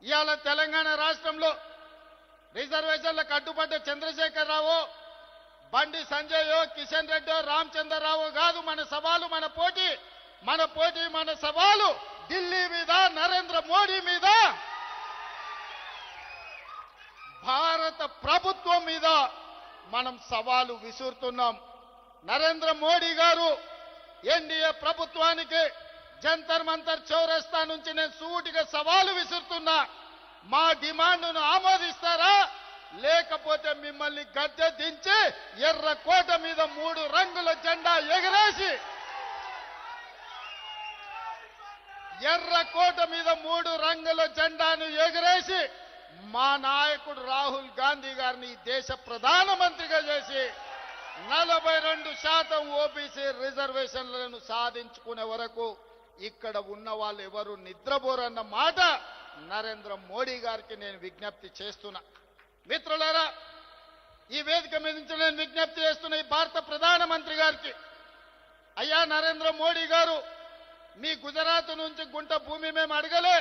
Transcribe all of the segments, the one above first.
ఇవాళ తెలంగాణ రాష్ట్రంలో రిజర్వేషన్లకు అడ్డుపడ్డ చంద్రశేఖరరావు, బండి సంజయ్, కిషన్ రెడ్డి, రామచంద్రరావు కాదు మన సవాలు, మన పోటీ మన సవాలు ఢిల్లీ మీద, నరేంద్ర మోడీ మీద, భారత ప్రభుత్వం మీద మనం సవాలు విసురుతున్నాం. నరేంద్ర మోడీ గారు ఎన్డీఏ ప్రభుత్వానికి జంతర్ మంతర్ చౌరస్తా నుంచి నేను సూటిగా సవాలు విసురుతున్నా. మా డిమాండ్ను ఆమోదిస్తారా, లేకపోతే మిమ్మల్ని గద్దె దించి ఎర్రకోట మీద 3 రంగుల జెండా ఎగరేసి, ఎర్రకోట మీద 3 రంగుల జెండాను ఎగరేసి మా నాయకుడు రాహుల్ గాంధీ గారిని దేశ ప్రధానమంత్రిగా చేసి 42% ఓబీసీ రిజర్వేషన్లను సాధించుకునే వరకు ఇక్కడ ఉన్న వాళ్ళు ఎవరు నిద్రపోరన్న మాట నరేంద్ర మోడీ గారికి నేను విజ్ఞప్తి చేస్తున్నా. మిత్రులారా, ఈ వేదిక మీద నుంచి నేను విజ్ఞప్తి చేస్తున్న ఈ భారత ప్రధానమంత్రి గారికి, అయ్యా నరేంద్ర మోడీ గారు, మీ గుజరాత్ నుంచి గుంట భూమి మేము అడగలే,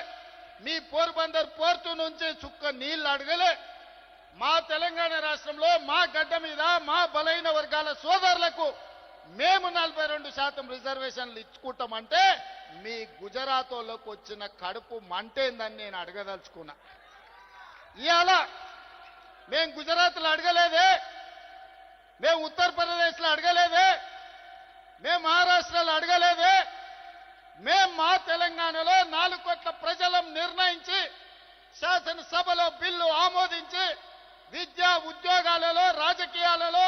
మీ పోర్బందర్ పోర్టు నుంచి చుక్క నీళ్లు అడగలే. మా తెలంగాణ రాష్ట్రంలో మా గడ్డ మీద మా బలైన వర్గాల సోదరులకు మేము 42% రిజర్వేషన్లు ఇచ్చుకుంటామంటే మీ గుజరాత్ వాళ్ళకు వచ్చిన కడుపు మంటేందని నేను అడగదలుచుకున్నా. ఇవాళ మేము గుజరాత్లో అడగలేదే, మేము ఉత్తరప్రదేశ్లో అడగలేదే, మేము మహారాష్ట్రలో అడగలేదే, మేము మా తెలంగాణలో 4 కోట్ల ప్రజలం నిర్ణయించి శాసనసభలో బిల్లు ఆమోదించి విద్యా ఉద్యోగాలలో రాజకీయాలలో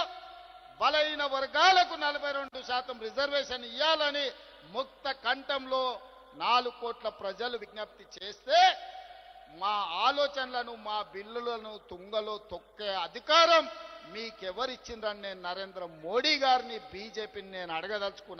బలైన వర్గాలకు 42% రిజర్వేషన్ ఇవ్వాలని ముక్త కంఠంలో 4 కోట్ల ప్రజలు విజ్ఞప్తి చేస్తే మా ఆలోచనలను మా బిల్లులను తుంగలో తొక్కే అధికారం మీకెవరిచ్చిందని నేను నరేంద్ర మోడీ గారిని బీజేపీని నేను అడగదలుచుకున్నా.